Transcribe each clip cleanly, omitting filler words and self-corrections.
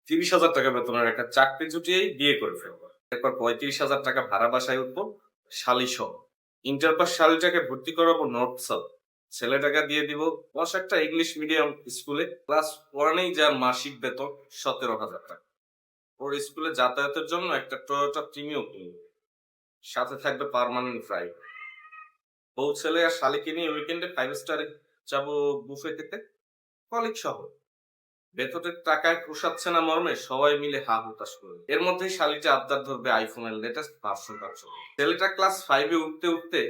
30,000 টাকা বেতনের একটা চাকরি জুটিয়েই বিয়ে করে ফেলবো। এরপর 35,000 টাকা ভাড়া বাসায় উঠবো, শালি সহ। ইন্টার পাস শালিটাকে ভর্তি করাবো নর্থ সাউথ। ছেলেটাকে দিয়ে দিব বস একটা ইংলিশ মিডিয়াম স্কুলে, ক্লাস 1-এই যার মাসিক বেতন 17,000 টাকা। ওর স্কুলে যাতায়াতের জন্য একটা টয়োটা প্রিমিও কিনবো, সাথে থাকবে পার্মানেন্ট ফ্রাই। বউ ছেলে আর শালিকে নিয়ে উইকেন্ডে 5 স্টারে যাবো বুফে খেতে, কলিগ সহ। বেতনের টাকায় পোষাচ্ছে না মর্মে সবাই মিলে হা হুতাশ করে। এর মধ্যেই শালিটা আবদার ধরবে আইফোনের লেটেস্ট ভার্সনটার জন্য। ছেলেটা ক্লাস 5-এ উঠতে উঠতে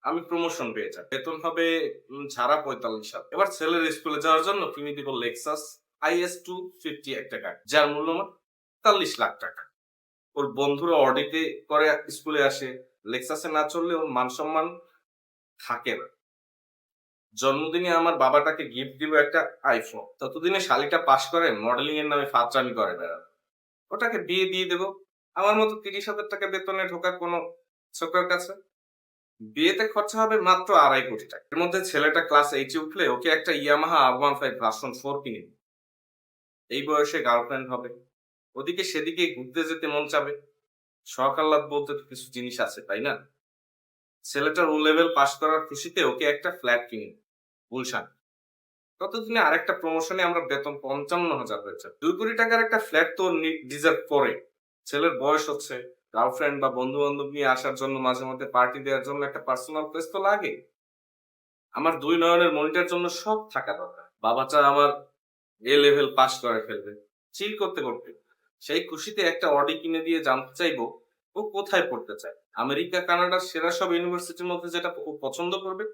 আমি প্রমোশন পেয়ে যাই, বেতন হবে ঝাড়া 45,000। এবার ছেলের স্কুলে যাওয়ার জন্য কিনে দিব লেক্সাস IS250 একটা গাড়ি, যার মূল্যমান 43 লাখ টাকা। ওর বন্ধুরা অডিতে করে স্কুলে আসে, লেক্সাসে না চললে ওর মান সম্মান থাকে না। জন্মদিনে আমার বাবাটাকে গিফট দিব একটা আইফোন, ততদিনে শালিটা পাশ করে মডেলিং এর নামে ফাত্রামি করে বেড়াবে। ওটাকে বিয়ে দিয়ে দেবো। আমার মতো 30,000 টাকা বেতনে ঢোকার কোনো ছোকরার কাছে বিয়েতে খরচা হবে মাত্র 2.5 কোটি টাকা। এর মধ্যে ছেলেটা ক্লাস 8-এ উঠলে ওকে একটা ইয়ামাহা R15 ভার্সন 4 কিনে দিই। এই বয়সে গার্লফ্রেন্ড হবে, ওদিকে সেদিকে ঘুরতে যেতে মন চাবে। শখ আহ্লাদ বলতে তো কিছু জিনিস আছে, তাই না? ছেলেটার ও লেভেল পাশ করার খুশিতে ওকে একটা ফ্ল্যাট কিনে দিই গুলশান। ততদিনে আরেকটা প্রমোশনে আমরা বেতন 55,000 হয়েছে। 2 কোটি টাকার একটা ফ্ল্যাট তো ডিজার্ভ করে। ছেলের বয়স হচ্ছে, গার্লফ্রেন্ড বা বন্ধু বান্ধব নিয়ে আসার জন্য মাঝে মধ্যে পার্টি দেওয়ার জন্য একটা পার্সোনাল প্লেস তো লাগে। আমার 2 নয়নের মনিটার জন্য সব থাকা দরকার। বাবাটা আমার এ লেভেল পাস করে ফেলবে চিল করতে করতে। সেই খুশিতে একটা অডি কিনে দিয়ে জানতে চাইবো ও কোথায় পড়তে চায়। আমেরিকা কানাডার সেরা সব ইউনিভার্সিটির মধ্যে যেটা ও পছন্দ করবে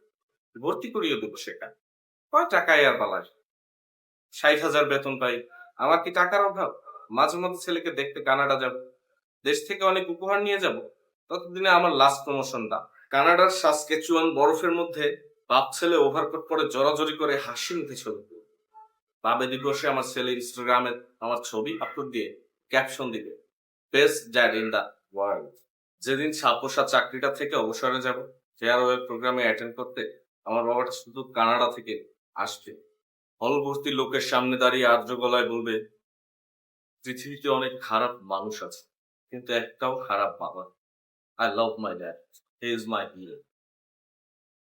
ভর্তি করিয়ে দেবো সেখানে। কয় টাকায় আর বালার 60,000 বেতন পাই, আমার কি টাকার অভাব? মাঝে মধ্যে ছেলেকে দেখতে কানাডা যাব, দেশ থেকে অনেক উপহার নিয়ে যাব। ততদিনে আমার লাস্ট প্রমোশনটা কানাডার সাসকেচুয়ান বরফের মধ্যে বাপ ছেলে ওভারকোট পরে জড়াজড়ি করে হাসি মুখে ছবি। বাবে দিবসে আমার ছেলে ইনস্টাগ্রামে আমার ছবি আপলোড দিয়ে ক্যাপশন দিবে, best dad in the world. যেদিন সাপোসা চাকরিটা থেকে অবসরে যাব, ফেয়ারওয়েল প্রোগ্রামে অ্যাটেন্ড করতে আমার বাবাটা শুধু কানাডা থেকে আসবে। হল ভর্তি লোকের সামনে দাঁড়িয়ে আর্দ্র গলায় বলবে, পৃথিবীতে অনেক খারাপ মানুষ আছে, কিন্তু একটাও খারাপ বাবা। I love my dad, he is my hero.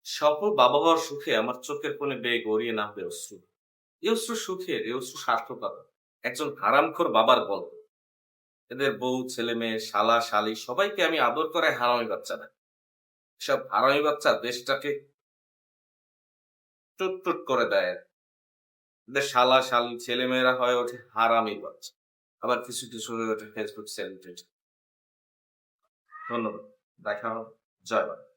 সফল বাবা হওয়ার সুখে আমার চোখের কোণে বেয়ে গড়িয়ে নামবে অশ্রু। এই অশ্রু সুখের, এই অশ্রু সার্থকতা। একজন হারামখোর বাবার গল্প। এদের বউ ছেলে মেয়ে শালা শালি সবাইকে আমি আদর করে হারামি বাচ্চা না। সব হারামি বাচ্চা দেশটাকে টুট টুট করে দেয়। এদের শালা শালি ছেলে মেয়েরা হয়ে ওঠে হারামি বাচ্চা, আবার কিছু কিছু হয়ে ওঠে ফেসবুক সেলিব্রিটি। ধন্যবাদ, দেখা হবে, জয় বাংলা।